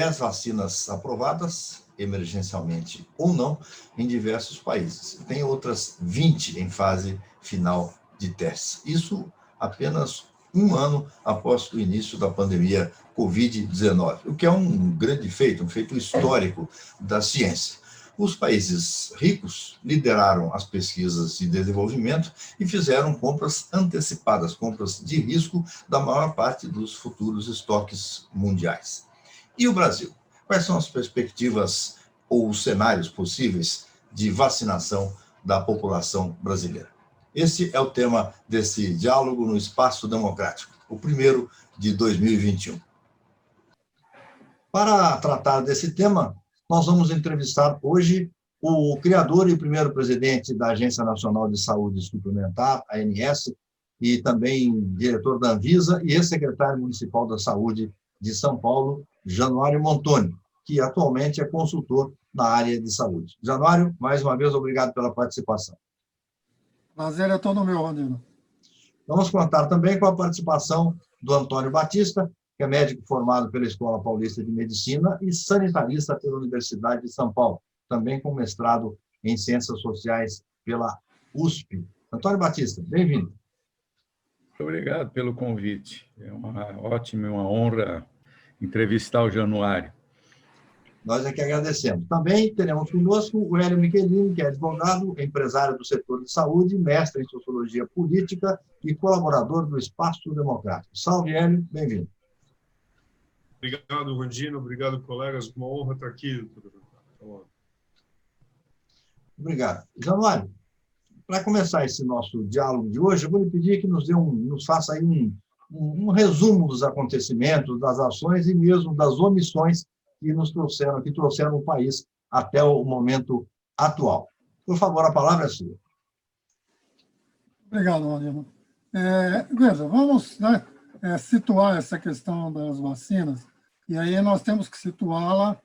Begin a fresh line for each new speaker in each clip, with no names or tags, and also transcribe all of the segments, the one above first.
10 vacinas aprovadas, emergencialmente ou não, em diversos países. Tem outras 20 em fase final de testes. Isso apenas um ano após o início da pandemia Covid-19, o que é um grande feito, um feito histórico da ciência. Os países ricos lideraram as pesquisas de desenvolvimento e fizeram compras antecipadas, compras de risco da maior parte dos futuros estoques mundiais. E o Brasil? Quais são as perspectivas ou os cenários possíveis de vacinação da população brasileira? Esse é o tema desse diálogo no Espaço Democrático, o primeiro de 2021. Para tratar desse tema, nós vamos entrevistar hoje o criador e primeiro presidente da Agência Nacional de Saúde Suplementar, ANS, e também diretor da Anvisa e ex-secretário municipal da Saúde de São Paulo, Januário Montoni, que atualmente é consultor na área de saúde. Januário, mais uma vez, obrigado pela participação.
Prazer é todo meu, Rodrigo.
Vamos contar também com a participação do Antônio Batista, que é médico formado pela Escola Paulista de Medicina e sanitarista pela Universidade de São Paulo, também com mestrado em Ciências Sociais pela USP. Antônio Batista, bem-vindo.
Muito obrigado pelo convite. É uma ótima e uma honra entrevistar o Januário.
Nós é que agradecemos. Também teremos conosco o Hélio Michelini, que é advogado, empresário do setor de saúde, mestre em Sociologia Política e colaborador do Espaço Democrático. Salve, Hélio, bem-vindo.
Obrigado, Rondino. Obrigado, colegas. Uma honra estar aqui, doutor.
Obrigado. Januário, para começar esse nosso diálogo de hoje, eu vou lhe pedir que nos faça aí um resumo dos acontecimentos, das ações e mesmo das omissões que trouxeram o país até o momento atual. Por favor, a palavra é sua.
Obrigado, Rodrigo. Veja, vamos situar essa questão das vacinas, e aí nós temos que situá-la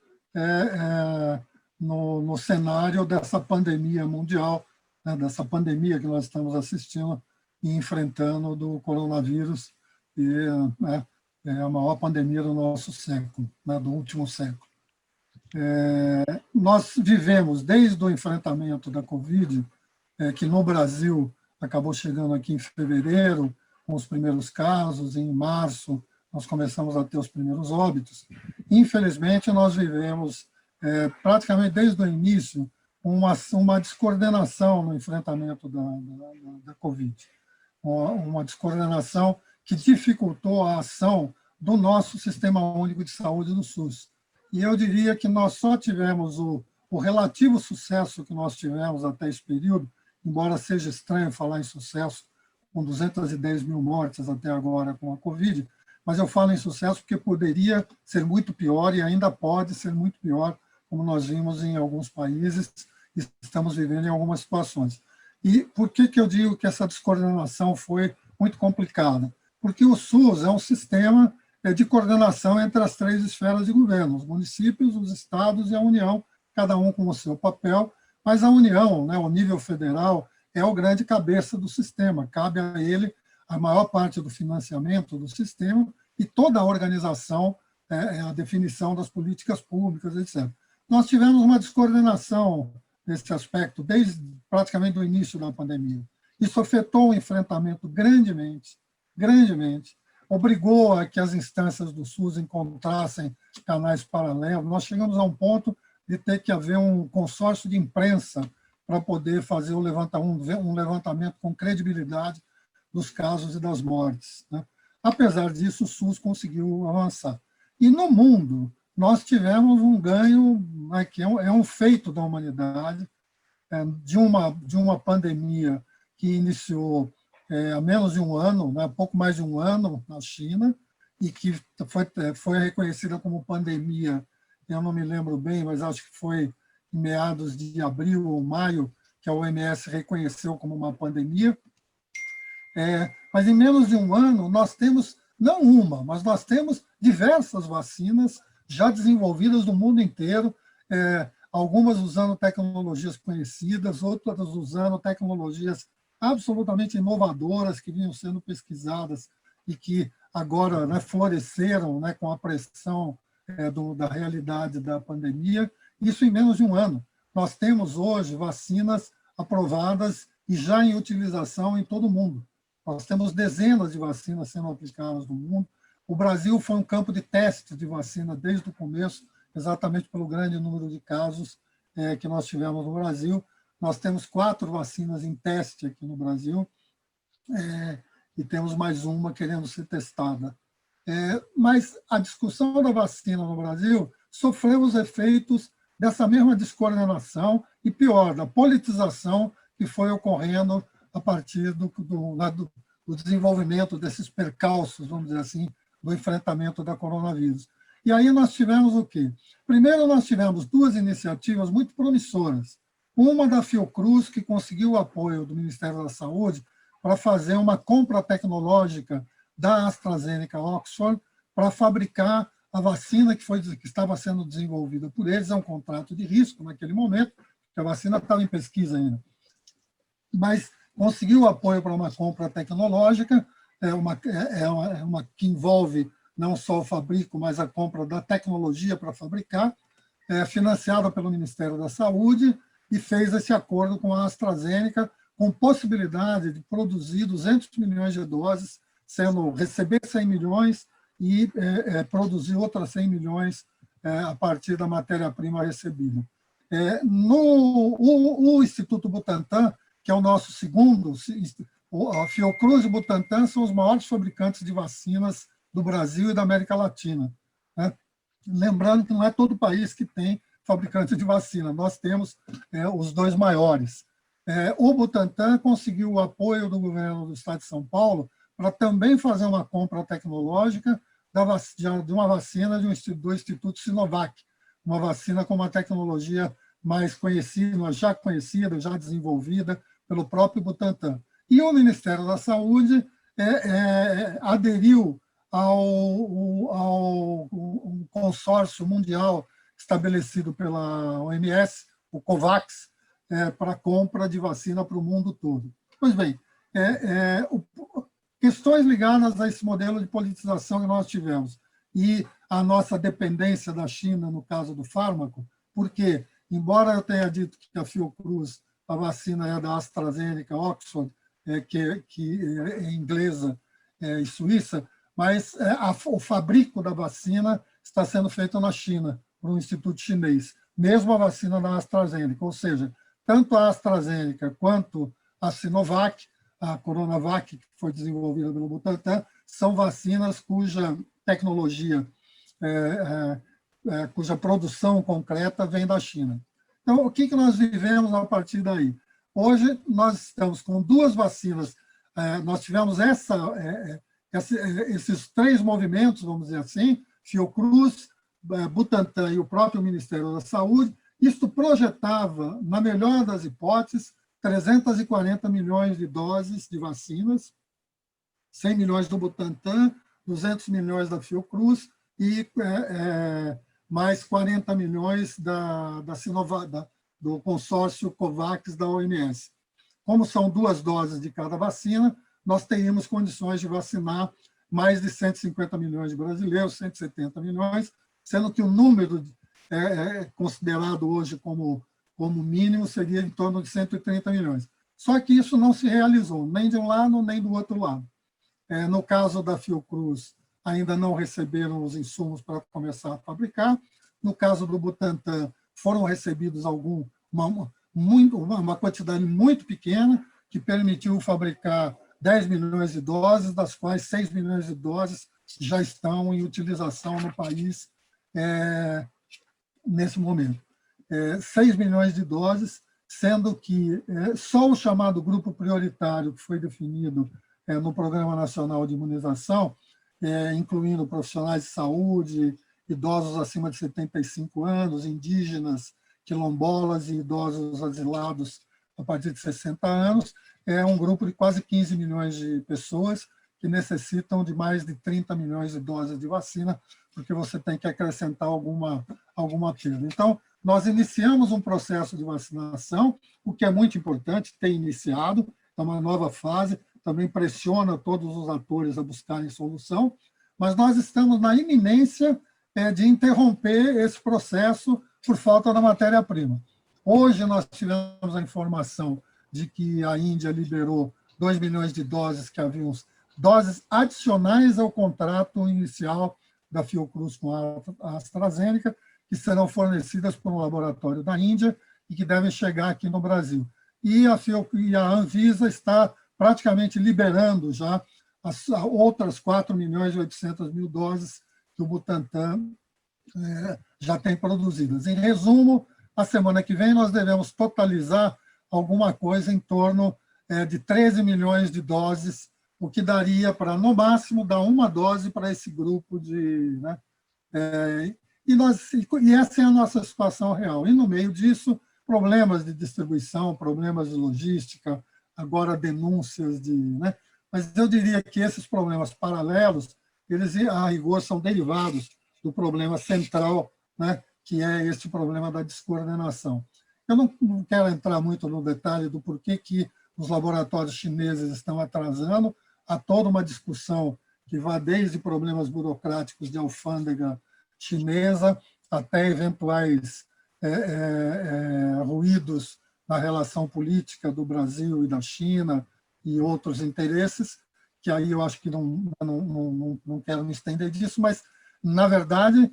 no cenário dessa pandemia mundial, dessa pandemia que nós estamos assistindo e enfrentando do coronavírus, e é a maior pandemia do nosso século, do último século. Nós vivemos, desde o enfrentamento da Covid, que no Brasil acabou chegando aqui em fevereiro, com os primeiros casos, em março nós começamos a ter os primeiros óbitos. Infelizmente, nós vivemos, praticamente desde o início, uma descoordenação no enfrentamento da Covid. Uma descoordenação que dificultou a ação do nosso Sistema Único de Saúde do SUS. E eu diria que nós só tivemos o relativo sucesso que nós tivemos até esse período, embora seja estranho falar em sucesso, com 210 mil mortes até agora com a Covid, mas eu falo em sucesso porque poderia ser muito pior e ainda pode ser muito pior, como nós vimos em alguns países e estamos vivendo em algumas situações. E por que eu digo que essa descoordenação foi muito complicada? Porque o SUS é um sistema de coordenação entre as 3 esferas de governo, os municípios, os estados e a União, cada um com o seu papel, mas a União, o nível federal, é o grande cabeça do sistema, cabe a ele a maior parte do financiamento do sistema e toda a organização, a definição das políticas públicas, etc. Nós tivemos uma descoordenação nesse aspecto desde praticamente o início da pandemia. Isso afetou o enfrentamento grandemente, obrigou a que as instâncias do SUS encontrassem canais paralelos. Nós chegamos a um ponto de ter que haver um consórcio de imprensa para poder fazer um levantamento com credibilidade dos casos e das mortes. Apesar disso, o SUS conseguiu avançar. E no mundo, nós tivemos um ganho, que é um feito da humanidade, de uma pandemia que iniciou há menos de um ano, pouco mais de um ano na China, e que foi reconhecida como pandemia, eu não me lembro bem, mas acho que foi em meados de abril ou maio, que a OMS reconheceu como uma pandemia. Mas em menos de um ano, nós temos, não uma, mas nós temos diversas vacinas já desenvolvidas no mundo inteiro, algumas usando tecnologias conhecidas, outras usando tecnologias absolutamente inovadoras que vinham sendo pesquisadas e que agora floresceram com a pressão da realidade da pandemia, isso em menos de um ano. Nós temos hoje vacinas aprovadas e já em utilização em todo o mundo. Nós temos dezenas de vacinas sendo aplicadas no mundo. O Brasil foi um campo de teste de vacina desde o começo, exatamente pelo grande número de casos que nós tivemos no Brasil. Nós temos 4 vacinas em teste aqui no Brasil e temos mais uma querendo ser testada. Mas a discussão da vacina no Brasil sofreu os efeitos dessa mesma descoordenação e, pior, da politização que foi ocorrendo a partir do desenvolvimento desses percalços, vamos dizer assim, do enfrentamento da coronavírus. E aí nós tivemos o quê? Primeiro, nós tivemos 2 iniciativas muito promissoras. Uma da Fiocruz, que conseguiu o apoio do Ministério da Saúde para fazer uma compra tecnológica da AstraZeneca Oxford para fabricar a vacina que estava sendo desenvolvida por eles. É um contrato de risco naquele momento, porque a vacina estava em pesquisa ainda. Mas conseguiu o apoio para uma compra tecnológica, uma que envolve não só o fabrico, mas a compra da tecnologia para fabricar, financiada pelo Ministério da Saúde, e fez esse acordo com a AstraZeneca, com possibilidade de produzir 200 milhões de doses, receber 100 milhões e produzir outras 100 milhões a partir da matéria-prima recebida. O Instituto Butantan, que é o nosso segundo, a Fiocruz e o Butantan são os maiores fabricantes de vacinas do Brasil e da América Latina. Lembrando que não é todo país que tem fabricante de vacina, nós temos os 2 maiores. O Butantan conseguiu o apoio do governo do Estado de São Paulo para também fazer uma compra tecnológica de uma vacina do Instituto Sinovac, uma vacina com uma tecnologia mais conhecida, já desenvolvida pelo próprio Butantan. E o Ministério da Saúde aderiu ao consórcio mundial estabelecido pela OMS, o COVAX, para a compra de vacina para o mundo todo. Pois bem, questões ligadas a esse modelo de politização que nós tivemos e a nossa dependência da China, no caso do fármaco, porque, embora eu tenha dito que a Fiocruz, a vacina é da AstraZeneca Oxford, que é inglesa e suíça, mas o fabrico da vacina está sendo feito na China, por um instituto chinês, mesmo a vacina da AstraZeneca, ou seja, tanto a AstraZeneca quanto a Sinovac, a Coronavac, que foi desenvolvida pelo Butantan, são vacinas cuja tecnologia, cuja produção concreta vem da China. Então, o que nós vivemos a partir daí? Hoje, nós estamos com 2 vacinas, nós tivemos esses 3 movimentos, vamos dizer assim, Fiocruz, Butantan e o próprio Ministério da Saúde. Isto projetava, na melhor das hipóteses, 340 milhões de doses de vacinas, 100 milhões do Butantan, 200 milhões da Fiocruz e mais 40 milhões da Sinovac, do consórcio COVAX da OMS. Como são 2 doses de cada vacina, nós teríamos condições de vacinar mais de 150 milhões de brasileiros, 170 milhões, sendo que o número considerado hoje como mínimo seria em torno de 130 milhões. Só que isso não se realizou, nem de um lado, nem do outro lado. No caso da Fiocruz, ainda não receberam os insumos para começar a fabricar. No caso do Butantan, foram recebidos uma quantidade muito pequena, que permitiu fabricar 10 milhões de doses, das quais 6 milhões de doses já estão em utilização no país nesse momento. 6 milhões de doses, sendo que só o chamado grupo prioritário, que foi definido no Programa Nacional de Imunização, incluindo profissionais de saúde, idosos acima de 75 anos, indígenas, quilombolas e idosos asilados a partir de 60 anos, é um grupo de quase 15 milhões de pessoas que necessitam de mais de 30 milhões de doses de vacina, porque você tem que acrescentar alguma perda. Então, nós iniciamos um processo de vacinação, o que é muito importante, ter iniciado, é uma nova fase, também pressiona todos os atores a buscarem solução, mas nós estamos na iminência de interromper esse processo por falta da matéria-prima. Hoje nós tivemos a informação de que a Índia liberou 2 milhões de doses, que haviam doses adicionais ao contrato inicial da Fiocruz com a AstraZeneca, que serão fornecidas por um laboratório da Índia e que devem chegar aqui no Brasil. E a Anvisa está praticamente liberando já as outras 4 milhões e 800 mil doses que o Butantan já tem produzidas. Em resumo, a semana que vem nós devemos totalizar alguma coisa em torno de 13 milhões de doses, o que daria para, no máximo, dar uma dose para esse grupo de... Né? E essa é a nossa situação real. E, no meio disso, problemas de distribuição, problemas de logística, agora denúncias de... Né? Mas eu diria que esses problemas paralelos, eles, a rigor, são derivados do problema central, né? Que é este problema da descoordenação. Eu não quero entrar muito no detalhe do porquê que os laboratórios chineses estão atrasando. Há toda uma discussão que vai desde problemas burocráticos de alfândega chinesa até eventuais ruídos na relação política do Brasil e da China e outros interesses, que aí eu acho que não quero me estender disso, mas, na verdade,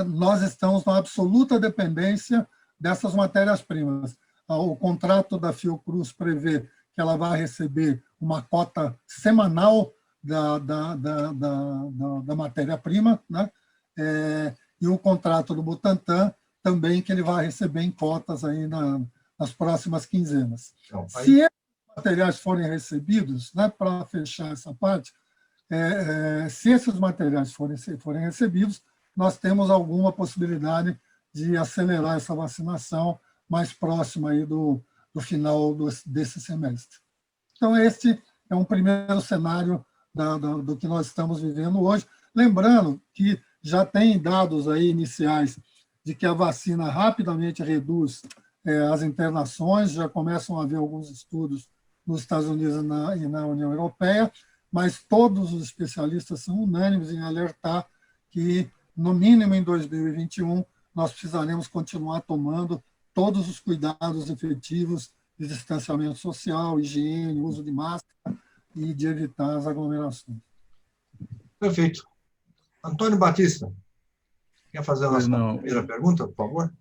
nós estamos na absoluta dependência dessas matérias-primas. O contrato da Fiocruz prevê que ela vai receber uma cota semanal da matéria-prima, né? E o contrato do Butantan também, que ele vai receber em cotas aí nas próximas quinzenas. Então, aí... Se esses materiais forem recebidos, né, para fechar essa parte, se esses materiais forem recebidos, nós temos alguma possibilidade de acelerar essa vacinação mais próxima aí do final desse semestre. Então, este é um primeiro cenário do que nós estamos vivendo hoje. Lembrando que já tem dados aí iniciais de que a vacina rapidamente reduz as internações, já começam a haver alguns estudos nos Estados Unidos e na União Europeia, mas todos os especialistas são unânimes em alertar que, no mínimo em 2021, nós precisaremos continuar tomando todos os cuidados efetivos de distanciamento social, higiene, uso de máscara e de evitar as aglomerações.
Perfeito. Antônio Batista, quer fazer a nossa primeira pergunta, por favor?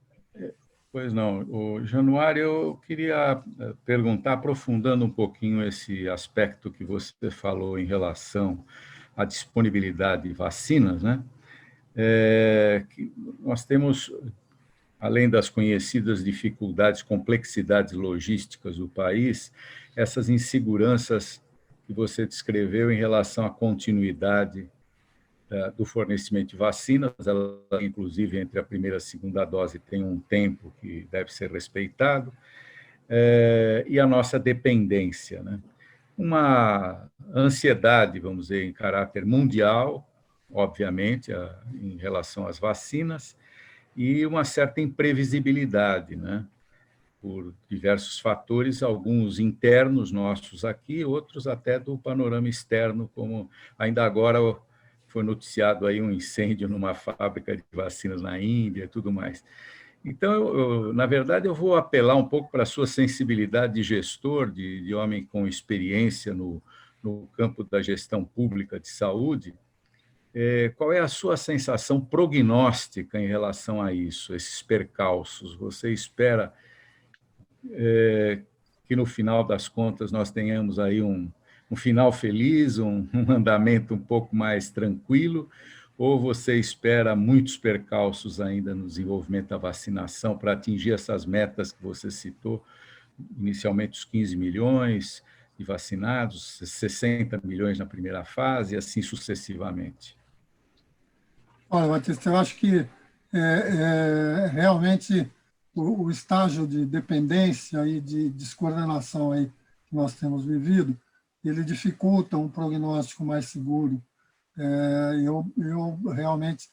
Pois não. O Januário, eu queria perguntar, aprofundando um pouquinho esse aspecto que você falou em relação à disponibilidade de vacinas, né? Que nós temos, além das conhecidas dificuldades, complexidades logísticas do país, essas inseguranças que você descreveu em relação à continuidade do fornecimento de vacinas, ela, inclusive, entre a primeira e a segunda dose tem um tempo que deve ser respeitado, e a nossa dependência, né? Uma ansiedade, vamos dizer, em caráter mundial, obviamente, em relação às vacinas, e uma certa imprevisibilidade, né? Por diversos fatores, alguns internos nossos aqui, outros até do panorama externo, como ainda agora foi noticiado aí um incêndio numa fábrica de vacinas na Índia e tudo mais. Então, na verdade, eu vou apelar um pouco para a sua sensibilidade de gestor, de homem com experiência no campo da gestão pública de saúde. Qual é a sua sensação prognóstica em relação a isso, esses percalços? Você espera que, no final das contas, nós tenhamos aí um final feliz, um andamento um pouco mais tranquilo, ou você espera muitos percalços ainda no desenvolvimento da vacinação para atingir essas metas que você citou, inicialmente os 15 milhões de vacinados, 60 milhões na primeira fase, e assim sucessivamente?
Olha, Batista, eu acho que realmente o estágio de dependência e de descoordenação aí que nós temos vivido, ele dificulta um prognóstico mais seguro. Eu realmente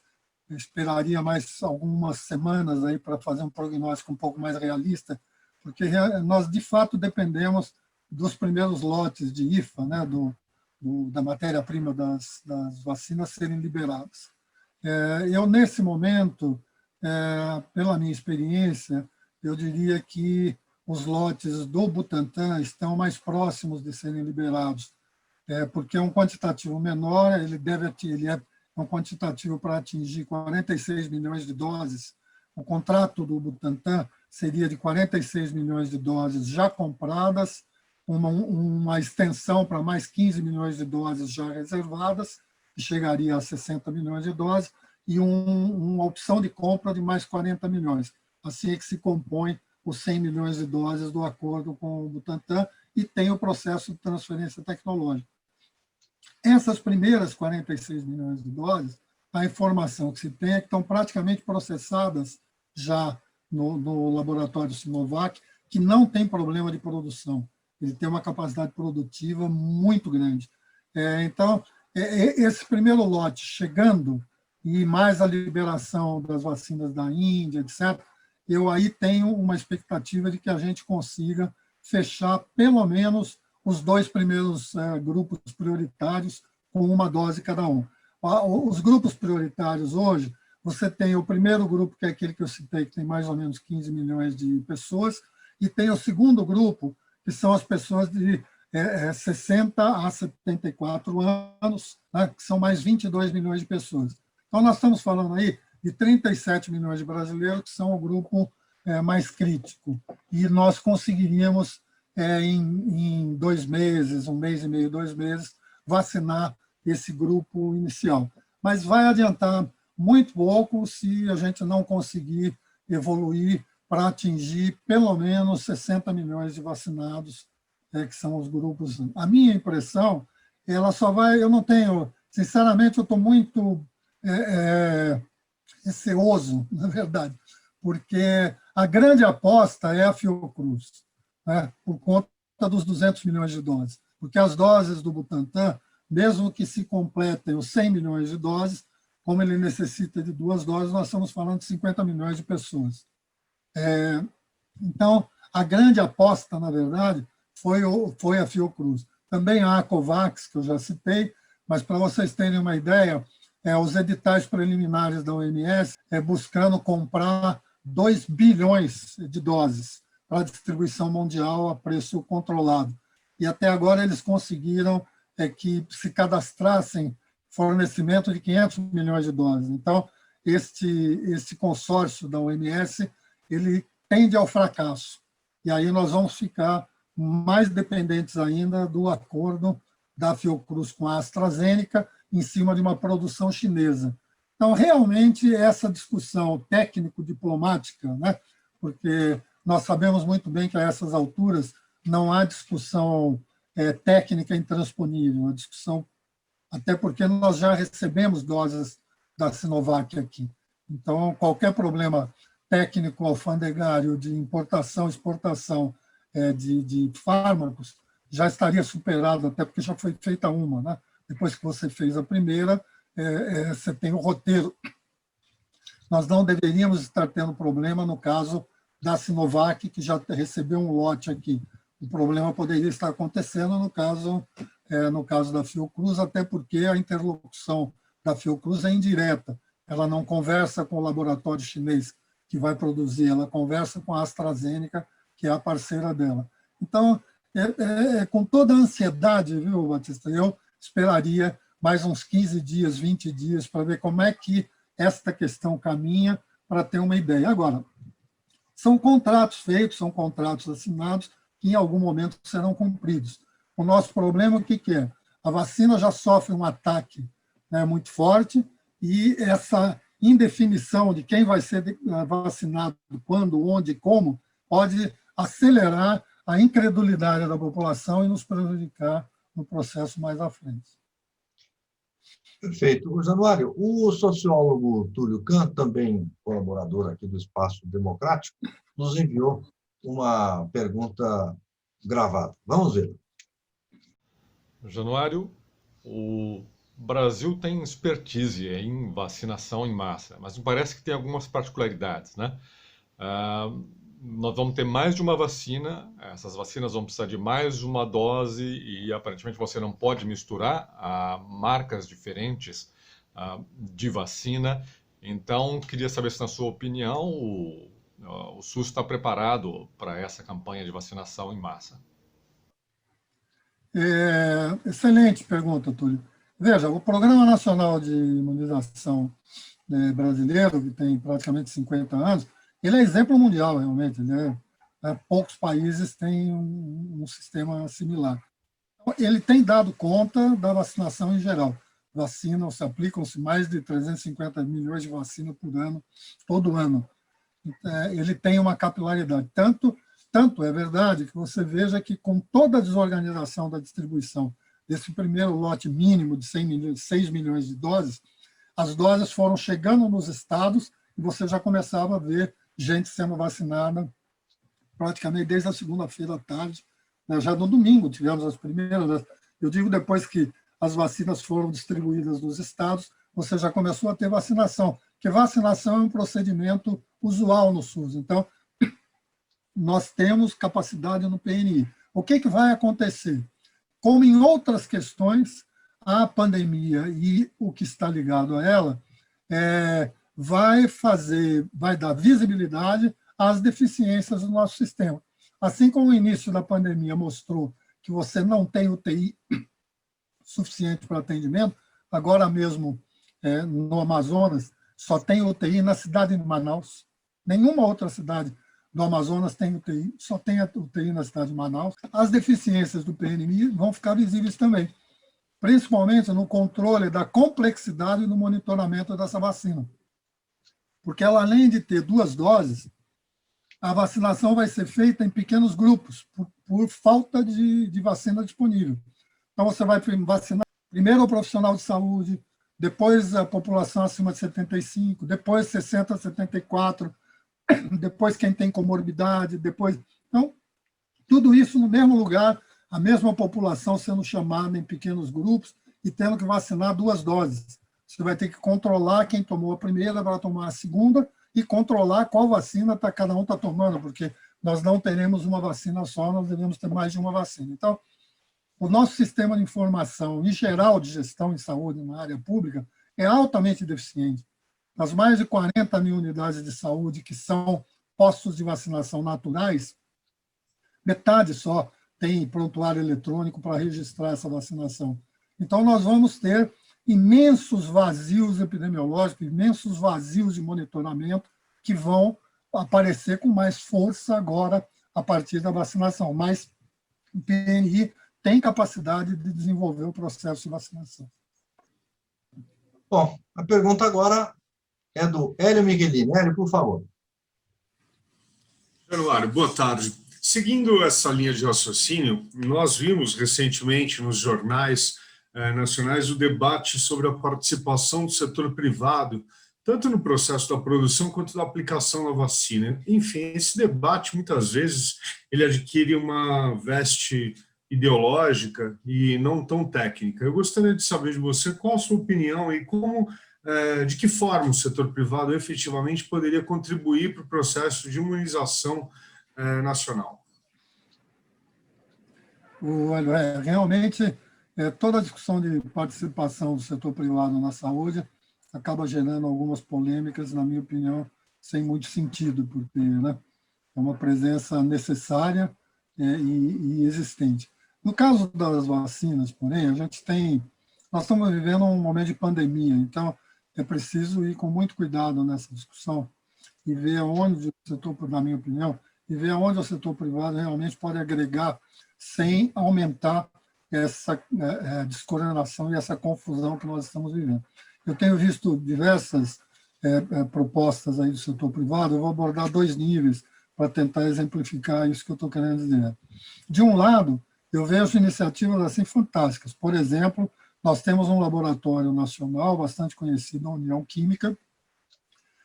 esperaria mais algumas semanas aí para fazer um prognóstico um pouco mais realista, porque nós, de fato, dependemos dos primeiros lotes de IFA, né, da matéria-prima das vacinas serem liberadas. Eu, nesse momento, pela minha experiência, eu diria que os lotes do Butantan estão mais próximos de serem liberados, porque é um quantitativo menor, ele é um quantitativo para atingir 46 milhões de doses. O contrato do Butantan seria de 46 milhões de doses já compradas, uma extensão para mais 15 milhões de doses já reservadas, que chegaria a 60 milhões de doses, e uma opção de compra de mais 40 milhões. Assim é que se compõe os 100 milhões de doses do acordo com o Butantan e tem o processo de transferência tecnológica. Essas primeiras 46 milhões de doses, a informação que se tem é que estão praticamente processadas já no laboratório Sinovac, que não tem problema de produção. Ele tem uma capacidade produtiva muito grande. Então, esse primeiro lote chegando, e mais a liberação das vacinas da Índia, etc., eu aí tenho uma expectativa de que a gente consiga fechar pelo menos os 2 primeiros grupos prioritários com uma dose cada um. Os grupos prioritários hoje, você tem o primeiro grupo, que é aquele que eu citei, que tem mais ou menos 15 milhões de pessoas, e tem o segundo grupo, que são as pessoas de 60 a 74 anos, né, que são mais 22 milhões de pessoas. Então, nós estamos falando aí de 37 milhões de brasileiros, que são o grupo mais crítico. E nós conseguiríamos, em 2 meses, 1 mês e meio, 2 meses, vacinar esse grupo inicial. Mas vai adiantar muito pouco se a gente não conseguir evoluir para atingir pelo menos 60 milhões de vacinados, que são os grupos. A minha impressão, ela só vai... Eu não tenho... Sinceramente, eu estou muito receoso, na verdade, porque a grande aposta é a Fiocruz, né, por conta dos 200 milhões de doses. Porque as doses do Butantan, mesmo que se completem os 100 milhões de doses, como ele necessita de 2 doses, nós estamos falando de 50 milhões de pessoas. Então, a grande aposta, na verdade, foi a Fiocruz. Também a Covax, que eu já citei, mas para vocês terem uma ideia, os editais preliminares da OMS buscando comprar 2 bilhões de doses para distribuição mundial a preço controlado. E até agora eles conseguiram que se cadastrassem fornecimento de 500 milhões de doses. Então, este consórcio da OMS, ele tende ao fracasso. E aí nós vamos ficar mais dependentes ainda do acordo da Fiocruz com a AstraZeneca em cima de uma produção chinesa. Então, realmente, essa discussão técnico-diplomática, né, porque nós sabemos muito bem que a essas alturas não há discussão técnica intransponível, a discussão, até porque nós já recebemos doses da Sinovac aqui. Então, qualquer problema técnico alfandegário de importação, exportação de fármacos já estaria superado, até porque já foi feita uma, né? Depois que você fez a primeira, você tem o roteiro. Nós não deveríamos estar tendo problema no caso da Sinovac, que já recebeu um lote aqui. O problema poderia estar acontecendo no caso da Fiocruz, até porque a interlocução da Fiocruz é indireta. Ela não conversa com o laboratório chinês que vai produzir, ela conversa com a AstraZeneca, que é a parceira dela. Então, com toda a ansiedade, viu, Batista, eu esperaria mais uns 15 dias, 20 dias, para ver como é que esta questão caminha, para ter uma ideia. Agora, são contratos feitos, são contratos assinados, que em algum momento serão cumpridos. O nosso problema, o que é? A vacina já sofre um ataque, né, muito forte, e essa indefinição de quem vai ser vacinado, quando, onde e como, pode acelerar a incredulidade da população e nos prejudicar no processo mais à frente.
Perfeito. Januário, o sociólogo Túlio Kahn, também colaborador aqui do Espaço Democrático, nos enviou uma pergunta gravada. Vamos ver.
Januário, o Brasil tem expertise em vacinação em massa, mas me parece que tem algumas particularidades, né? Nós vamos ter mais de uma vacina, essas vacinas vão precisar de mais de uma dose e, aparentemente, você não pode misturar marcas diferentes de vacina. Então, queria saber se, na sua opinião, o SUS está preparado para essa campanha de vacinação em massa.
Excelente pergunta, Túlio. Veja, o Programa Nacional de Imunização brasileiro, que tem praticamente 50 anos, ele é exemplo mundial, realmente. Poucos países têm um sistema similar. Ele tem dado conta da vacinação em geral. Aplicam-se mais de 350 milhões de vacinas por ano, todo ano. Ele tem uma capilaridade. Tanto é verdade que você veja que, com toda a desorganização da distribuição desse primeiro lote mínimo de 6 milhões de doses, as doses foram chegando nos estados e você já começava a ver gente sendo vacinada praticamente desde a segunda-feira à tarde. Já no domingo tivemos as primeiras. Eu digo, depois que as vacinas foram distribuídas nos estados, você já começou a ter vacinação, porque vacinação é um procedimento usual no SUS. Então, nós temos capacidade no PNI. O que vai acontecer? Como em outras questões, a pandemia e o que está ligado a ela vai dar visibilidade às deficiências do nosso sistema. Assim como o início da pandemia mostrou que você não tem UTI suficiente para atendimento, agora mesmo no Amazonas só tem UTI na cidade de Manaus. Nenhuma outra cidade do Amazonas tem UTI, só tem a UTI na cidade de Manaus. As deficiências do PNI vão ficar visíveis também, principalmente no controle da complexidade e no monitoramento dessa vacina. Porque ela, além de ter 2 doses, a vacinação vai ser feita em pequenos grupos, por falta de vacina disponível. Então, você vai vacinar primeiro o profissional de saúde, depois a população acima de 75, depois 60 a 74, depois quem tem comorbidade, depois... Então, tudo isso no mesmo lugar, a mesma população sendo chamada em pequenos grupos e tendo que vacinar 2 doses. Você vai ter que controlar quem tomou a primeira para tomar a segunda e controlar qual vacina cada um está tomando, porque nós não teremos uma vacina só, nós devemos ter mais de uma vacina. Então, o nosso sistema de informação, em geral, de gestão em saúde na área pública, é altamente deficiente. As mais de 40 mil unidades de saúde que são postos de vacinação naturais, metade só tem prontuário eletrônico para registrar essa vacinação. Então, nós vamos ter imensos vazios epidemiológicos, imensos vazios de monitoramento que vão aparecer com mais força agora a partir da vacinação. Mas o PNI tem capacidade de desenvolver o processo de vacinação.
Bom, a pergunta agora é do Hélio Miguelini. Hélio, por favor.
Januário, boa tarde. Seguindo essa linha de raciocínio, nós vimos recentemente nos jornais nacionais o debate sobre a participação do setor privado, tanto no processo da produção quanto da aplicação da vacina. Enfim, esse debate, muitas vezes, ele adquire uma veste ideológica e não tão técnica. Eu gostaria de saber de você qual a sua opinião e de que forma o setor privado efetivamente poderia contribuir para o processo de imunização nacional.
Realmente, toda a discussão de participação do setor privado na saúde acaba gerando algumas polêmicas, na minha opinião, sem muito sentido, porque é uma presença necessária e existente. No caso das vacinas, porém, nós estamos vivendo um momento de pandemia, então é preciso ir com muito cuidado nessa discussão e ver onde o setor, na minha opinião, e ver onde o setor privado realmente pode agregar sem aumentar essa descoordenação e essa confusão que nós estamos vivendo. Eu tenho visto diversas propostas aí do setor privado, eu vou abordar 2 níveis para tentar exemplificar isso que eu estou querendo dizer. De um lado, eu vejo iniciativas assim fantásticas. Por exemplo, nós temos um laboratório nacional bastante conhecido, a União Química,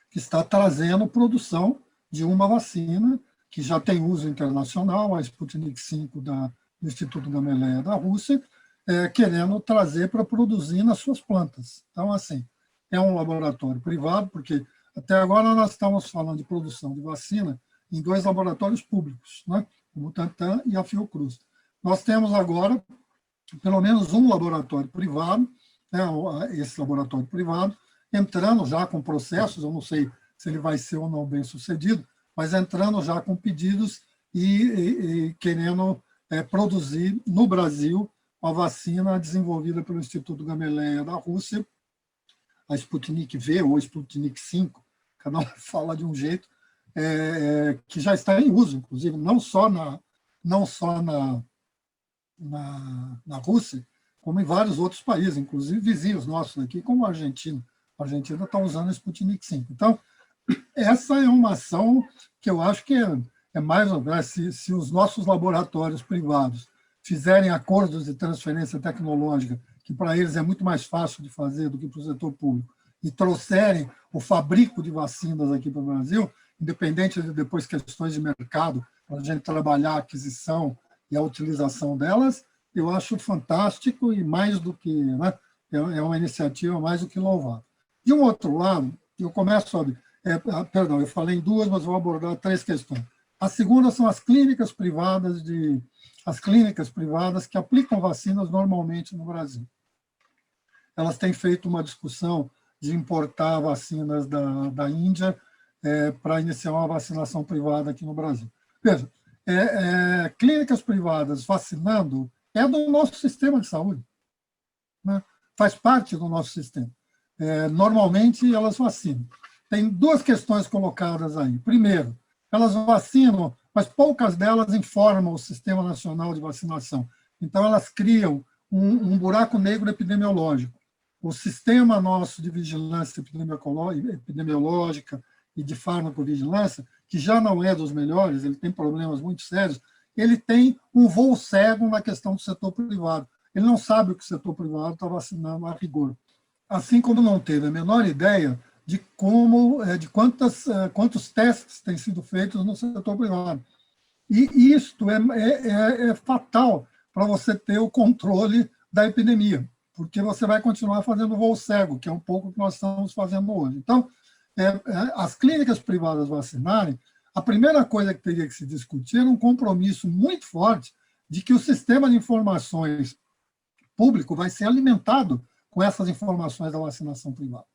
que está trazendo produção de uma vacina que já tem uso internacional, a Sputnik V do Instituto Gamaleya da Rússia, querendo trazer para produzir nas suas plantas. Então, assim, é um laboratório privado, porque até agora nós estamos falando de produção de vacina em 2 laboratórios públicos, o Butantan e a Fiocruz. Nós temos agora pelo menos um laboratório privado né, esse laboratório privado, entrando já com processos, eu não sei se ele vai ser ou não bem sucedido, mas entrando já com pedidos e querendo produzir no Brasil a vacina desenvolvida pelo Instituto Gamaleya da Rússia, a Sputnik V ou Sputnik 5, cada um fala de um jeito, que já está em uso, inclusive, não só na Rússia, como em vários outros países, inclusive vizinhos nossos aqui, como a Argentina. A Argentina está usando a Sputnik 5. Então, essa é uma ação que eu acho que é mais ou menos, se os nossos laboratórios privados fizerem acordos de transferência tecnológica, que para eles é muito mais fácil de fazer do que para o setor público, e trouxerem o fabrico de vacinas aqui para o Brasil, independente de depois questões de mercado, para a gente trabalhar a aquisição e a utilização delas, eu acho fantástico e mais do que, né, é uma iniciativa mais do que louvável. De um outro lado, eu começo perdão, eu falei em duas, mas vou abordar três questões. A segunda são as clínicas privadas que aplicam vacinas normalmente no Brasil. Elas têm feito uma discussão de importar vacinas da Índia para iniciar uma vacinação privada aqui no Brasil. Veja, clínicas privadas vacinando é do nosso sistema de saúde, né? Faz parte do nosso sistema. Normalmente, elas vacinam. Tem duas questões colocadas aí. Primeiro, elas vacinam, mas poucas delas informam o Sistema Nacional de Vacinação. Então, elas criam um buraco negro epidemiológico. O sistema nosso de vigilância epidemiológica e de farmacovigilância, que já não é dos melhores, ele tem problemas muito sérios, ele tem um voo cego na questão do setor privado. Ele não sabe o que o setor privado está vacinando a rigor. Assim como não teve a menor ideia de quantos testes têm sido feitos no setor privado. E isto é fatal para você ter o controle da epidemia, porque você vai continuar fazendo voo cego, que é um pouco o que nós estamos fazendo hoje. Então, as clínicas privadas vacinarem, a primeira coisa que teria que se discutir era um compromisso muito forte de que o sistema de informações público vai ser alimentado com essas informações da vacinação privada.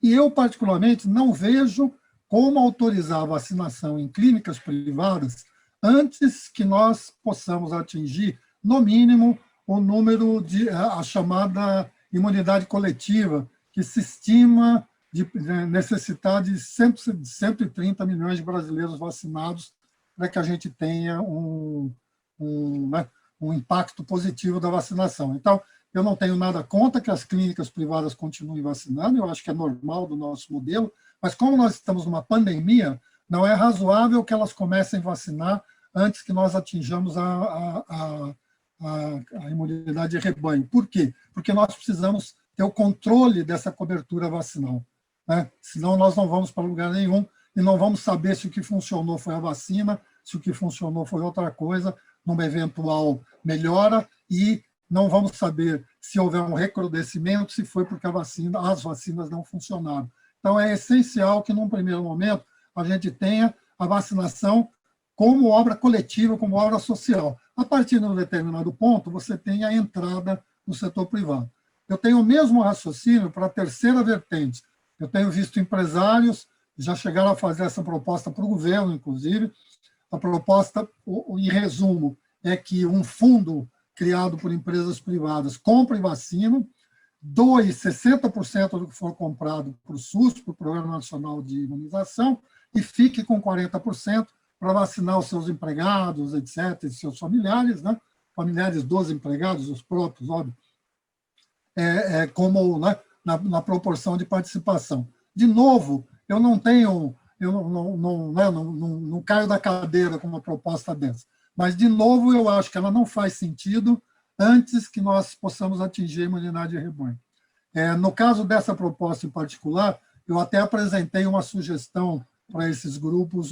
E eu, particularmente, não vejo como autorizar a vacinação em clínicas privadas antes que nós possamos atingir, no mínimo, o número a chamada imunidade coletiva, que se estima de necessitar de 130 milhões de brasileiros vacinados para que a gente tenha um impacto positivo da vacinação. Então, eu não tenho nada contra que as clínicas privadas continuem vacinando, eu acho que é normal do nosso modelo, mas como nós estamos numa pandemia, não é razoável que elas comecem a vacinar antes que nós atinjamos a imunidade de rebanho. Por quê? Porque nós precisamos ter o controle dessa cobertura vacinal, né? Senão nós não vamos para lugar nenhum e não vamos saber se o que funcionou foi a vacina, se o que funcionou foi outra coisa, numa eventual melhora, e não vamos saber se houver um recrudescimento, se foi porque as vacinas não funcionaram. Então, é essencial que, num primeiro momento, a gente tenha a vacinação como obra coletiva, como obra social. A partir de um determinado ponto, você tem a entrada no setor privado. Eu tenho o mesmo raciocínio para a terceira vertente. Eu tenho visto empresários já chegaram a fazer essa proposta para o governo, inclusive. A proposta, em resumo, é que um fundo criado por empresas privadas compre vacina, doe 60% do que for comprado para o SUS, para o Programa Nacional de Imunização, e fique com 40% para vacinar os seus empregados, etc., e seus familiares, né? Familiares dos empregados, os próprios, óbvio, como, né, na proporção de participação. De novo, eu não caio da cadeira com uma proposta dessa. Mas, de novo, eu acho que ela não faz sentido antes que nós possamos atingir a imunidade de rebanho. No caso dessa proposta em particular, eu até apresentei uma sugestão para esses grupos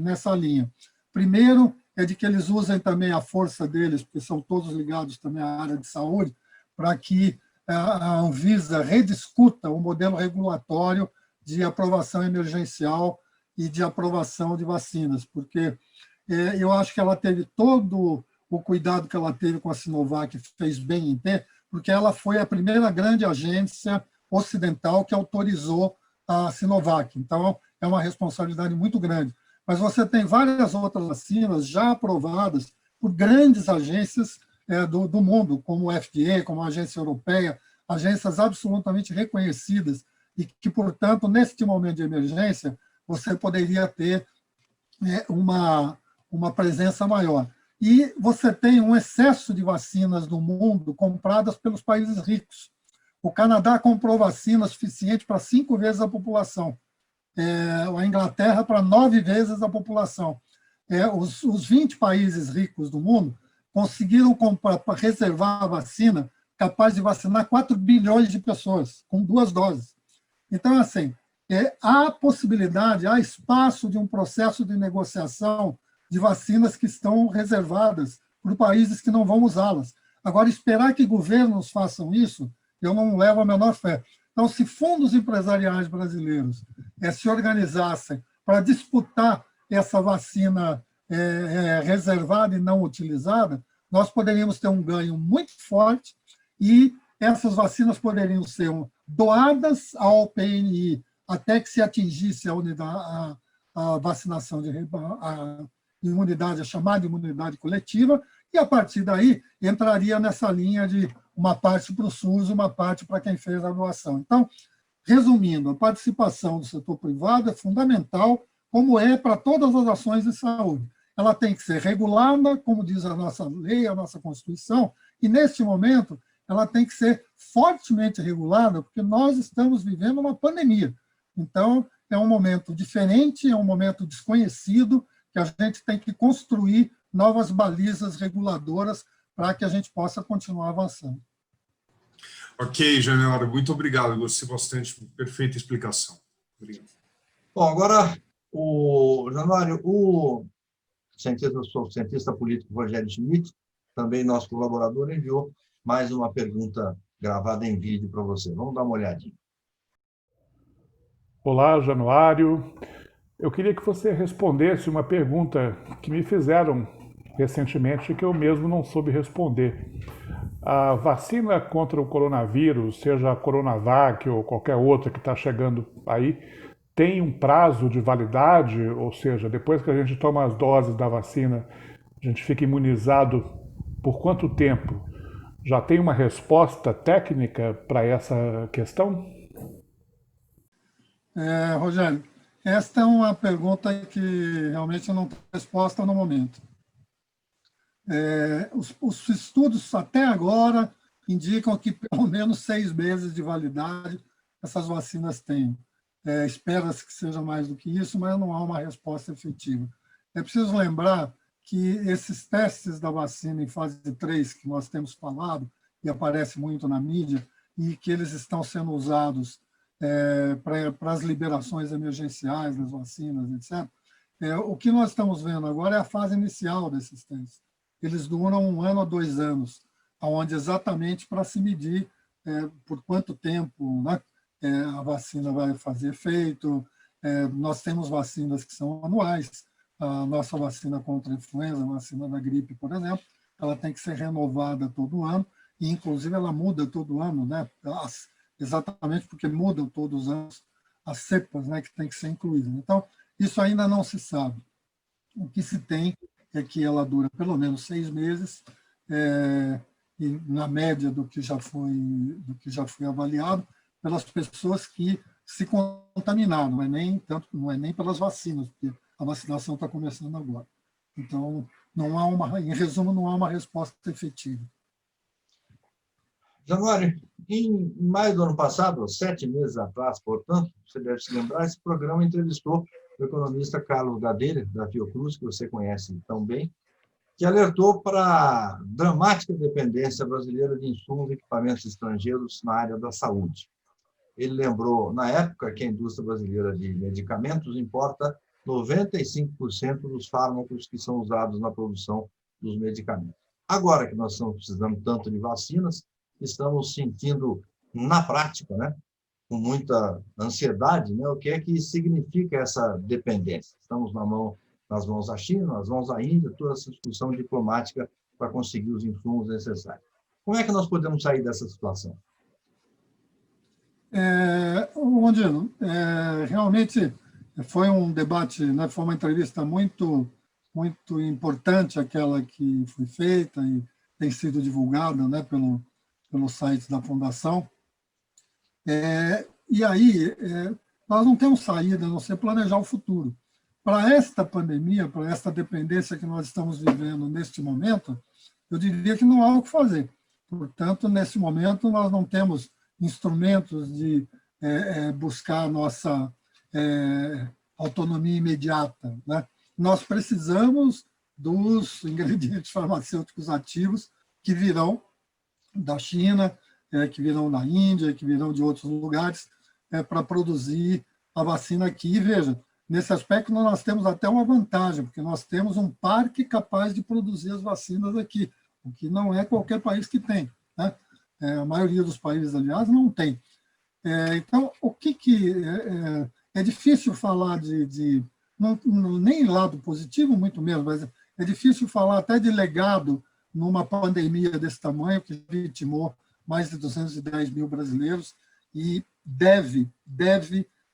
nessa linha. Primeiro, é de que eles usem também a força deles, porque são todos ligados também à área de saúde, para que a Anvisa rediscuta o modelo regulatório de aprovação emergencial e de aprovação de vacinas, porque eu acho que ela teve todo o cuidado que ela teve com a Sinovac, fez bem em ter, porque ela foi a primeira grande agência ocidental que autorizou a Sinovac. Então, é uma responsabilidade muito grande. Mas você tem várias outras vacinas já aprovadas por grandes agências do mundo, como o FDA, como a Agência Europeia, agências absolutamente reconhecidas e que, portanto, neste momento de emergência, você poderia ter uma presença maior. E você tem um excesso de vacinas no mundo compradas pelos países ricos. O Canadá comprou vacina suficiente para 5 vezes a população. A Inglaterra para 9 vezes a população. Os 20 países ricos do mundo conseguiram comprar, para reservar a vacina capaz de vacinar 4 bilhões de pessoas, com 2 doses. Então, assim, há possibilidade, há espaço de um processo de negociação de vacinas que estão reservadas por países que não vão usá-las. Agora, esperar que governos façam isso, eu não levo a menor fé. Então, se fundos empresariais brasileiros se organizassem para disputar essa vacina reservada e não utilizada, nós poderíamos ter um ganho muito forte e essas vacinas poderiam ser doadas ao PNI até que se atingisse a vacinação a imunidade, a chamada imunidade coletiva, e a partir daí entraria nessa linha de uma parte para o SUS, uma parte para quem fez a doação. Então, resumindo, a participação do setor privado é fundamental, como é para todas as ações de saúde. Ela tem que ser regulada, como diz a nossa lei, a nossa Constituição, e, neste momento, ela tem que ser fortemente regulada, porque nós estamos vivendo uma pandemia. Então, é um momento diferente, é um momento desconhecido, que a gente tem que construir novas balizas reguladoras para que a gente possa continuar avançando.
Ok, Januário, muito obrigado. Gostei bastante, perfeita explicação. Obrigado.
Bom, agora, Januário, o cientista político Rogério Schmidt, também nosso colaborador, enviou mais uma pergunta gravada em vídeo para você. Vamos dar uma olhadinha.
Olá, Januário. Eu queria que você respondesse uma pergunta que me fizeram recentemente e que eu mesmo não soube responder. A vacina contra o coronavírus, seja a Coronavac ou qualquer outra que está chegando aí, tem um prazo de validade? Ou seja, depois que a gente toma as doses da vacina, a gente fica imunizado por quanto tempo? Já tem uma resposta técnica para essa questão?
Rogério, esta é uma pergunta que realmente não tem resposta no momento. Os estudos até agora indicam que pelo menos 6 meses de validade essas vacinas têm. Espera-se que seja mais do que isso, mas não há uma resposta efetiva. É preciso lembrar que esses testes da vacina em fase 3, que nós temos falado, e aparece muito na mídia, e que eles estão sendo usados para as liberações emergenciais das vacinas, etc. O que nós estamos vendo agora é a fase inicial desses testes. Eles duram 1 ano a 2 anos, onde exatamente para se medir por quanto tempo, né, a vacina vai fazer efeito. Nós temos vacinas que são anuais. A nossa vacina contra a influenza, a vacina da gripe, por exemplo, ela tem que ser renovada todo ano, e inclusive ela muda todo ano, né? Exatamente porque mudam todos os anos as cepas, né, que tem que ser incluídas. Então, isso ainda não se sabe. O que se tem é que ela dura pelo menos 6 meses, e na média do que já foi avaliado pelas pessoas que se contaminaram, não é nem pelas vacinas, porque a vacinação está começando agora. Então, em resumo, não há uma resposta efetiva.
Januário, em maio do ano passado, 7 meses atrás, portanto, você deve se lembrar, esse programa entrevistou o economista Carlos Gadelha, da Fiocruz, que você conhece tão bem, que alertou para a dramática dependência brasileira de insumos e equipamentos estrangeiros na área da saúde. Ele lembrou, na época, que a indústria brasileira de medicamentos importa 95% dos fármacos que são usados na produção dos medicamentos. Agora que nós estamos precisando tanto de vacinas, estamos sentindo, na prática, né, com muita ansiedade, né, o que é que significa essa dependência. Estamos nas mãos da China, nas mãos da Índia, toda essa discussão diplomática para conseguir os insumos necessários. Como é que nós podemos sair dessa situação?
Rondino, realmente foi um debate, né, foi uma entrevista muito importante, aquela que foi feita e tem sido divulgada, né, pelo site da Fundação. E aí, nós não temos saída a não ser planejar o futuro. Para esta pandemia, para esta dependência que nós estamos vivendo neste momento, eu diria que não há o que fazer. Portanto, nesse momento, nós não temos instrumentos de buscar a nossa autonomia imediata, né? Nós precisamos dos ingredientes farmacêuticos ativos que virão da China, que virão da Índia, que virão de outros lugares, para produzir a vacina aqui. E veja, nesse aspecto nós temos até uma vantagem, porque nós temos um parque capaz de produzir as vacinas aqui, o que não é qualquer país que tem, né? A maioria dos países, aliás, não tem. Então, o que é difícil falar nem lado positivo, muito menos, mas é difícil falar até de legado numa pandemia desse tamanho, que vitimou mais de 210 mil brasileiros e deve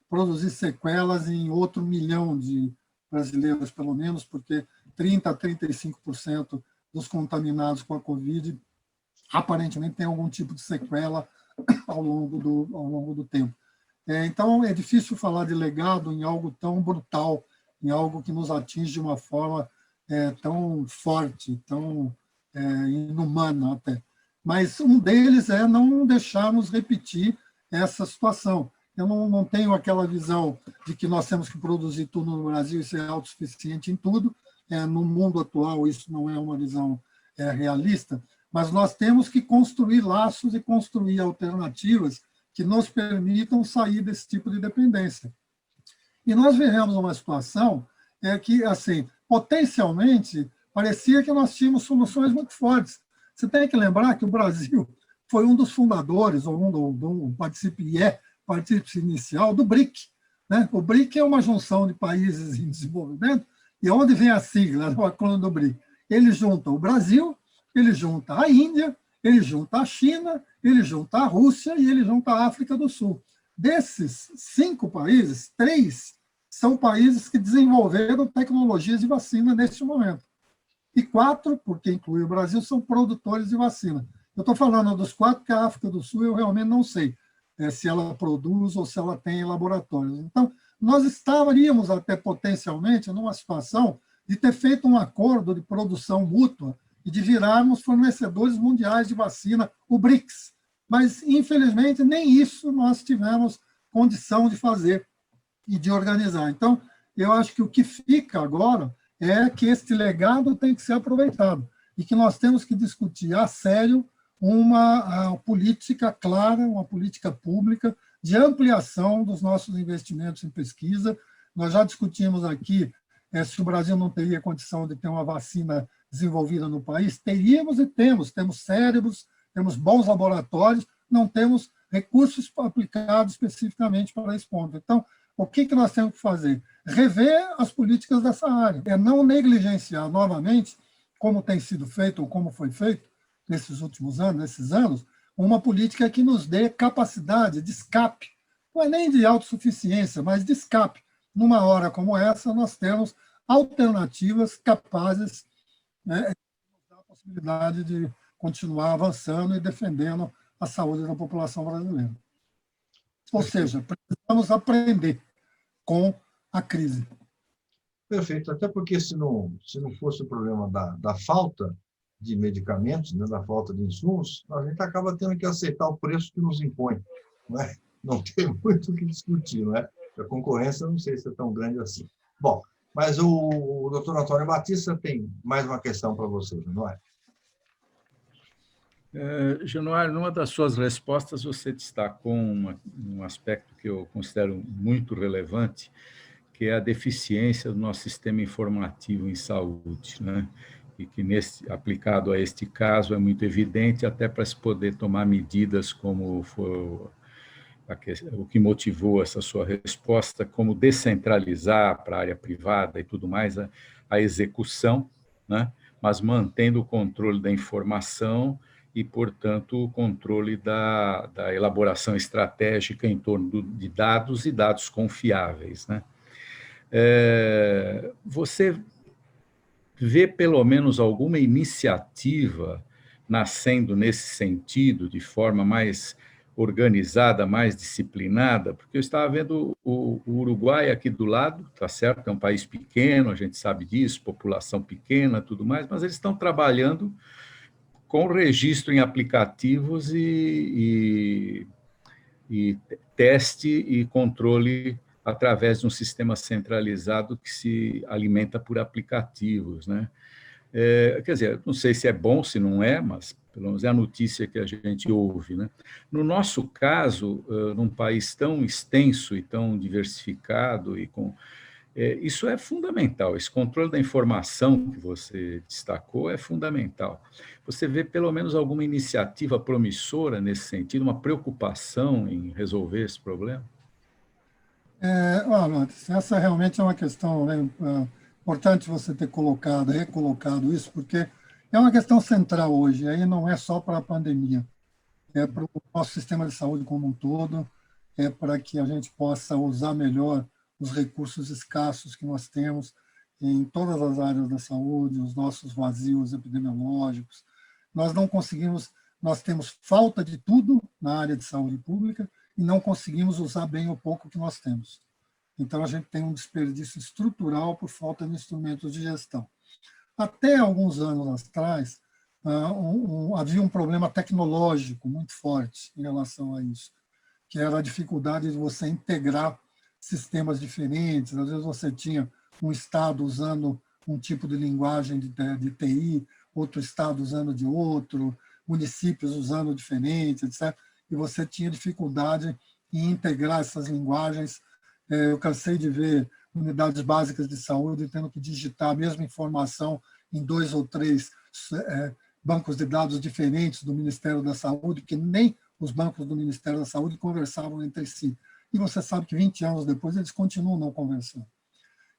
produzir sequelas em outro 1 milhão de brasileiros, pelo menos, porque 30% a 35% dos contaminados com a Covid aparentemente tem algum tipo de sequela ao longo do tempo. Então, é difícil falar de legado em algo tão brutal, em algo que nos atinge de uma forma tão forte, tão inumana até. Mas um deles é não deixarmos repetir essa situação. Eu não tenho aquela visão de que nós temos que produzir tudo no Brasil e ser autossuficiente em tudo. No mundo atual, isso não é uma visão realista, mas nós temos que construir laços e construir alternativas que nos permitam sair desse tipo de dependência. E nós vivemos uma situação que, assim, potencialmente, parecia que nós tínhamos soluções muito fortes. Você tem que lembrar que o Brasil foi um dos fundadores, ou um participe inicial do BRIC, né? O BRIC é uma junção de países em desenvolvimento, e onde vem a sigla, o acrônimo do BRIC? Ele junta o Brasil, ele junta a Índia, ele junta a China, ele junta a Rússia e ele junta a África do Sul. Desses 5 países, 3 são países que desenvolveram tecnologias de vacina neste momento. E 4, porque inclui o Brasil, são produtores de vacina. Eu estou falando dos 4, porque a África do Sul eu realmente não sei se ela produz ou se ela tem laboratórios. Então, nós estaríamos até potencialmente numa situação de ter feito um acordo de produção mútua e de virarmos fornecedores mundiais de vacina, o BRICS. Mas, infelizmente, nem isso nós tivemos condição de fazer e de organizar. Então, eu acho que o que fica agora é que este legado tem que ser aproveitado e que nós temos que discutir a sério uma política clara, uma política pública de ampliação dos nossos investimentos em pesquisa. Nós já discutimos aqui se o Brasil não teria condição de ter uma vacina desenvolvida no país. Teríamos e temos cérebros, temos bons laboratórios, não temos recursos aplicados especificamente para esse ponto. Então, o que nós temos que fazer? Rever as políticas dessa área, não negligenciar novamente, como tem sido feito ou como foi feito nesses últimos anos, uma política que nos dê capacidade de escape, não é nem de autossuficiência, mas de escape. Numa hora como essa, nós temos alternativas capazes, né, de dar a possibilidade de continuar avançando e defendendo a saúde da população brasileira. Ou seja, precisamos aprender com a crise.
Perfeito, até porque se não fosse o problema da falta de medicamentos, né, da falta de insumos, a gente acaba tendo que aceitar o preço que nos impõe, não é? Não tem muito o que discutir, não é? A concorrência não sei se é tão grande assim. Bom, mas o doutor Antônio Batista tem mais uma questão para você, não é?
Januário, numa das suas respostas, você destacou um aspecto que eu considero muito relevante, que é a deficiência do nosso sistema informativo em saúde, né? E que, aplicado a este caso, é muito evidente, até para se poder tomar medidas como foi o que motivou essa sua resposta, como descentralizar para a área privada e tudo mais a execução, né? Mas mantendo o controle da informação e, portanto, o controle da elaboração estratégica em torno de dados e dados confiáveis, né? Você vê pelo menos alguma iniciativa nascendo nesse sentido, de forma mais organizada, mais disciplinada? Porque eu estava vendo o Uruguai aqui do lado, tá certo? É um país pequeno, a gente sabe disso, população pequena, tudo mais, mas eles estão trabalhando com registro em aplicativos e teste e controle através de um sistema centralizado que se alimenta por aplicativos, né? Quer dizer, não sei se é bom, se não é, mas pelo menos é a notícia que a gente ouve, né? No nosso caso, num país tão extenso e tão diversificado e com isso é fundamental, esse controle da informação que você destacou é fundamental. Você vê pelo menos alguma iniciativa promissora nesse sentido, uma preocupação em resolver esse problema?
Olha, essa realmente é uma questão, né, importante você ter recolocado isso, porque é uma questão central hoje, aí não é só para a pandemia, é para o nosso sistema de saúde como um todo, é para que a gente possa usar melhor os recursos escassos que nós temos em todas as áreas da saúde, os nossos vazios epidemiológicos. Nós não conseguimos, nós temos falta de tudo na área de saúde pública e não conseguimos usar bem o pouco que nós temos. Então, a gente tem um desperdício estrutural por falta de instrumentos de gestão. Até alguns anos atrás, havia um problema tecnológico muito forte em relação a isso, que era a dificuldade de você integrar sistemas diferentes. Às vezes você tinha um estado usando um tipo de linguagem de TI, outro estado usando de outro, municípios usando diferente, etc. E você tinha dificuldade em integrar essas linguagens. Eu cansei de ver unidades básicas de saúde tendo que digitar a mesma informação em 2 ou 3 bancos de dados diferentes do Ministério da Saúde, que nem os bancos do Ministério da Saúde conversavam entre si. E você sabe que 20 anos depois eles continuam não conversando.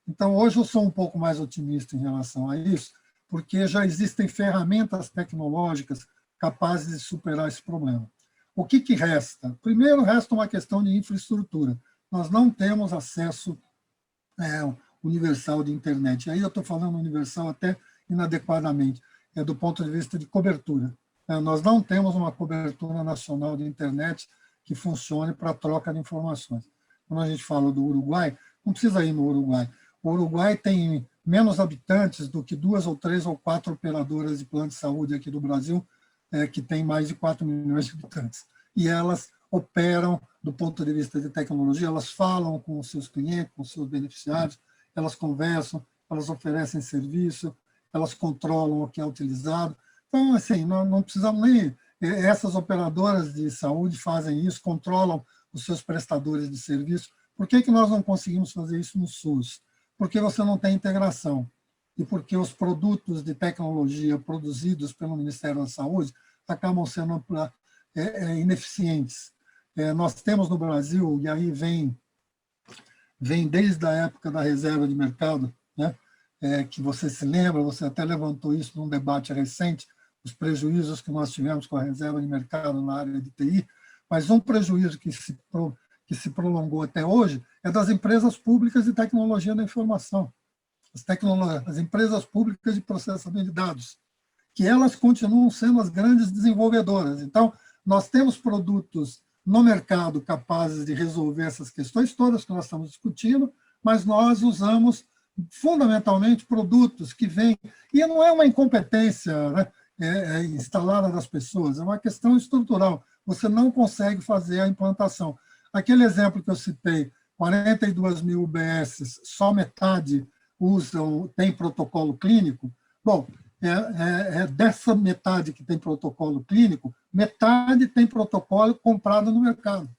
Então, hoje eu sou um pouco mais otimista em relação a isso, porque já existem ferramentas tecnológicas capazes de superar esse problema. O que resta? Primeiro, resta uma questão de infraestrutura. Nós não temos acesso universal de internet. E aí eu estou falando universal até inadequadamente, do ponto de vista de cobertura. Nós não temos uma cobertura nacional de internet que funcione para a troca de informações. Quando a gente fala do Uruguai, não precisa ir no Uruguai. O Uruguai tem menos habitantes do que 2 ou 3 ou 4 operadoras de plano de saúde aqui do Brasil, que tem mais de 4 milhões de habitantes. E elas operam do ponto de vista de tecnologia, elas falam com os seus clientes, com os seus beneficiários, elas conversam, elas oferecem serviço, elas controlam o que é utilizado. Então, assim, não precisamos nem... Essas operadoras de saúde fazem isso, controlam os seus prestadores de serviço. Por que nós não conseguimos fazer isso no SUS? Porque você não tem integração. E porque os produtos de tecnologia produzidos pelo Ministério da Saúde acabam sendo ineficientes. Nós temos no Brasil, e aí vem desde a época da reserva de mercado, né, que você se lembra, você até levantou isso num debate recente, os prejuízos que nós tivemos com a reserva de mercado na área de TI, mas um prejuízo que se prolongou até hoje é das empresas públicas de tecnologia da informação, as empresas públicas de processamento de dados, que elas continuam sendo as grandes desenvolvedoras. Então, nós temos produtos no mercado capazes de resolver essas questões todas que nós estamos discutindo, mas nós usamos fundamentalmente produtos que vêm, e não é uma incompetência, né, instalada das pessoas, é uma questão estrutural. Você não consegue fazer a implantação. Aquele exemplo que eu citei, 42 mil UBS, só metade tem protocolo clínico. Bom, dessa metade que tem protocolo clínico, metade tem protocolo comprado no mercado.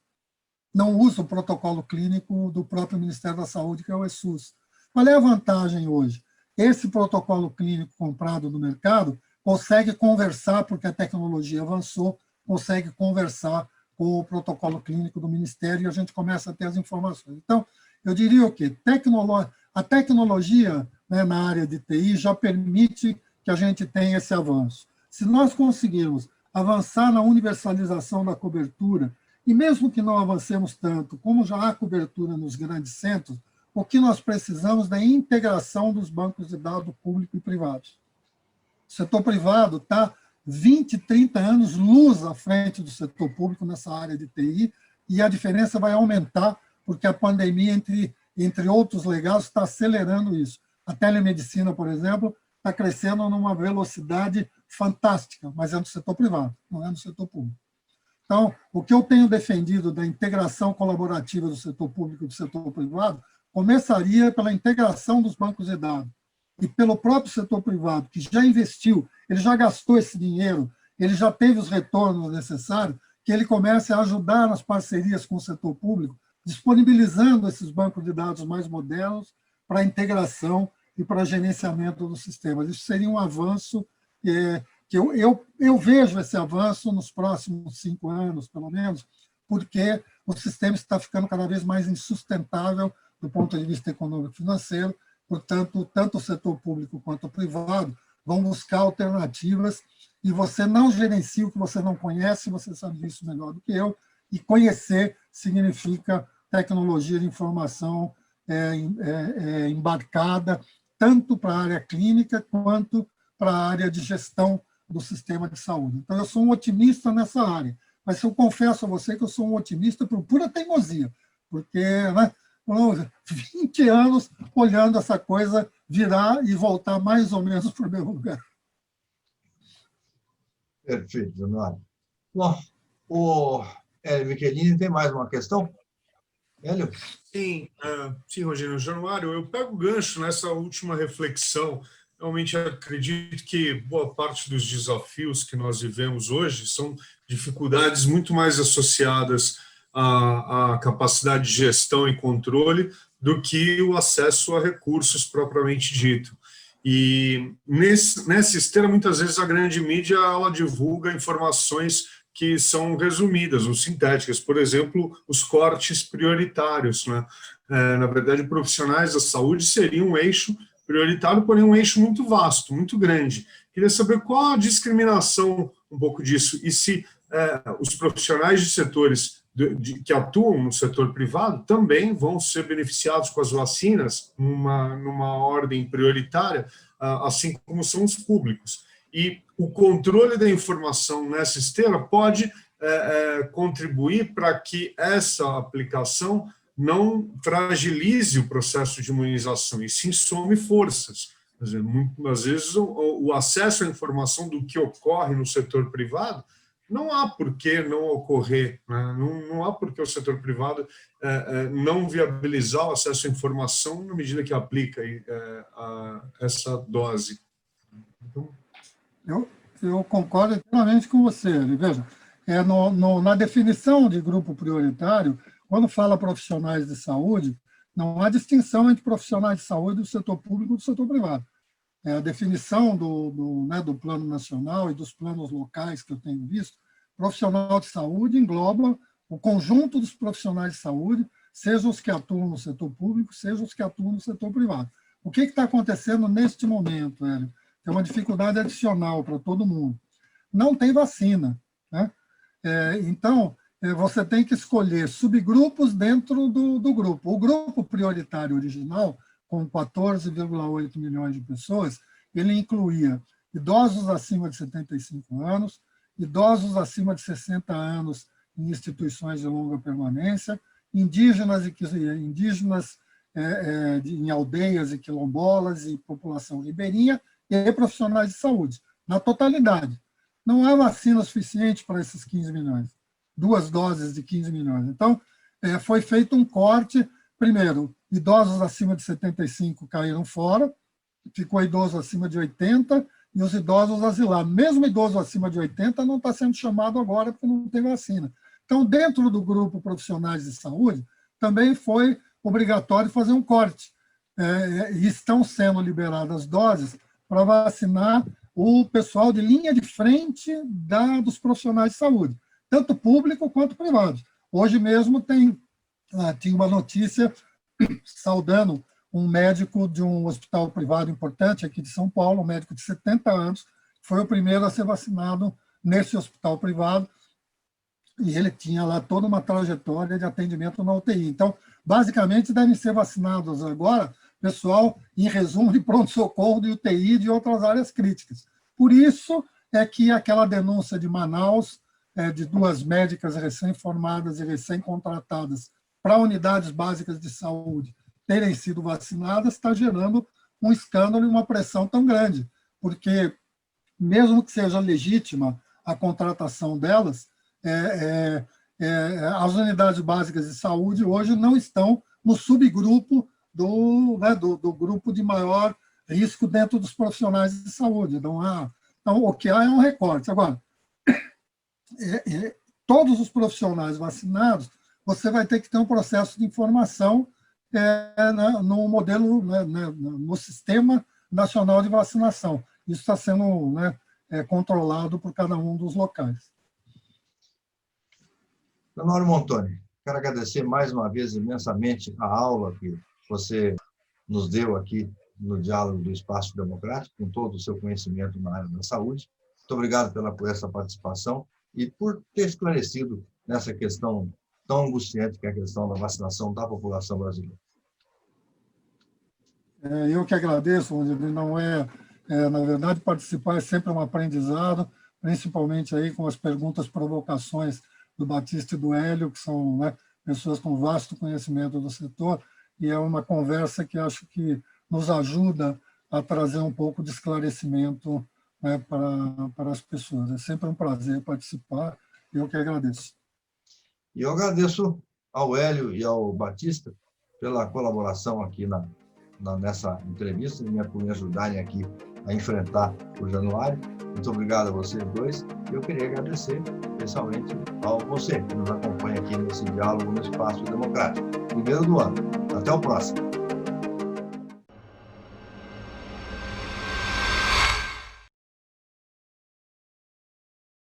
Não usa o protocolo clínico do próprio Ministério da Saúde, que é o ESUS. Qual é a vantagem hoje? Esse protocolo clínico comprado no mercado consegue conversar, porque a tecnologia avançou, consegue conversar com o protocolo clínico do Ministério e a gente começa a ter as informações. Então, eu diria o quê? A tecnologia, né, na área de TI já permite que a gente tenha esse avanço. Se nós conseguirmos avançar na universalização da cobertura, e mesmo que não avancemos tanto, como já há cobertura nos grandes centros, o que nós precisamos é da integração dos bancos de dados público e privados. O setor privado está 20, 30 anos luz à frente do setor público nessa área de TI, e a diferença vai aumentar, porque a pandemia, entre outros legados, está acelerando isso. A telemedicina, por exemplo, está crescendo numa velocidade fantástica, mas é no setor privado, não é no setor público. Então, o que eu tenho defendido da integração colaborativa do setor público e do setor privado começaria pela integração dos bancos de dados e pelo próprio setor privado, que já investiu, ele já gastou esse dinheiro, ele já teve os retornos necessários, que ele comece a ajudar nas parcerias com o setor público, disponibilizando esses bancos de dados mais modernos para integração e para gerenciamento dos sistemas. Isso seria um avanço que eu vejo esse avanço nos próximos 5 anos, pelo menos, porque o sistema está ficando cada vez mais insustentável do ponto de vista econômico-financeiro. Portanto, tanto o setor público quanto o privado vão buscar alternativas, e você não gerencia o que você não conhece, você sabe disso melhor do que eu, e conhecer significa tecnologia de informação embarcada, tanto para a área clínica quanto para a área de gestão do sistema de saúde. Então, eu sou um otimista nessa área, mas eu confesso a você que eu sou um otimista por pura teimosia, porque 20 anos olhando essa coisa virar e voltar mais ou menos para o mesmo lugar.
Perfeito, Januário. Bom, o Hélio Michelini tem mais uma questão? Hélio?
Sim, Rogério. Januário, eu pego o gancho nessa última reflexão. Realmente acredito que boa parte dos desafios que nós vivemos hoje são dificuldades muito mais associadas à capacidade de gestão e controle do que o acesso a recursos propriamente dito. E nessa esteira, muitas vezes a grande mídia ela divulga informações que são resumidas ou sintéticas, por exemplo, os cortes prioritários, né? Na verdade, profissionais da saúde seriam um eixo prioritário, porém um eixo muito vasto, muito grande. Queria saber qual a discriminação um pouco disso, e se os profissionais de setores que atuam no setor privado também vão ser beneficiados com as vacinas numa ordem prioritária, assim como são os públicos. E o controle da informação nessa esteira pode contribuir para que essa aplicação não fragilize o processo de imunização, e sim some forças. Quer dizer, muitas vezes o acesso à informação do que ocorre no setor privado não há por que não ocorrer, né? Não há por que o setor privado não viabilizar o acesso à informação na medida que aplica essa dose. Então...
Eu concordo plenamente com você. Veja, na definição de grupo prioritário, quando fala profissionais de saúde, não há distinção entre profissionais de saúde do setor público e do setor privado. A definição do Plano Nacional e dos planos locais que eu tenho visto, profissional de saúde engloba o conjunto dos profissionais de saúde, sejam os que atuam no setor público, sejam os que atuam no setor privado. O que está acontecendo neste momento, Hélio? Tem uma dificuldade adicional para todo mundo. Não tem vacina, né? Então, você tem que escolher subgrupos dentro do grupo. O grupo prioritário original, com 14,8 milhões de pessoas, ele incluía idosos acima de 75 anos, idosos acima de 60 anos em instituições de longa permanência, indígenas em aldeias e quilombolas e população ribeirinha, e profissionais de saúde, na totalidade. Não há vacina suficiente para esses 15 milhões, 2 doses de 15 milhões. Então, foi feito um corte. Primeiro, idosos acima de 75 caíram fora, ficou idoso acima de 80 e os idosos asilados. Mesmo idoso acima de 80 não está sendo chamado agora porque não tem vacina. Então, dentro do grupo profissionais de saúde, também foi obrigatório fazer um corte. E estão sendo liberadas doses para vacinar o pessoal de linha de frente dos profissionais de saúde, tanto público quanto privado. Hoje mesmo tinha uma notícia saudando um médico de um hospital privado importante aqui de São Paulo, um médico de 70 anos, foi o primeiro a ser vacinado nesse hospital privado, e ele tinha lá toda uma trajetória de atendimento na UTI. Então, basicamente, devem ser vacinados agora pessoal, em resumo, de pronto-socorro, de UTI e de outras áreas críticas. Por isso é que aquela denúncia de Manaus, de 2 médicas recém-formadas e recém-contratadas para unidades básicas de saúde terem sido vacinadas, está gerando um escândalo e uma pressão tão grande, porque, mesmo que seja legítima a contratação delas, as unidades básicas de saúde hoje não estão no subgrupo do grupo de maior risco dentro dos profissionais de saúde. Então, o que há é um recorte. Agora, todos os profissionais vacinados, você vai ter que ter um processo de informação no modelo, no Sistema Nacional de Vacinação. Isso está sendo controlado por cada um dos locais.
Januário Montoni, quero agradecer mais uma vez imensamente a aula que você nos deu aqui no Diálogo do Espaço Democrático, com todo o seu conhecimento na área da saúde. Muito obrigado por essa participação e por ter esclarecido nessa questão tão angustiante que é a questão da vacinação da população brasileira.
Eu que agradeço, não na verdade, participar é sempre um aprendizado, principalmente aí com as perguntas, provocações do Batista e do Hélio, que são pessoas com vasto conhecimento do setor, e é uma conversa que acho que nos ajuda a trazer um pouco de esclarecimento para as pessoas. É sempre um prazer participar, e eu que agradeço.
E eu agradeço ao Hélio e ao Batista pela colaboração aqui nessa entrevista, por me ajudarem aqui a enfrentar o Januário. Muito obrigado a vocês dois. Eu queria agradecer especialmente ao você que nos acompanha aqui nesse diálogo no Espaço Democrático. Primeiro do ano. Até o próximo.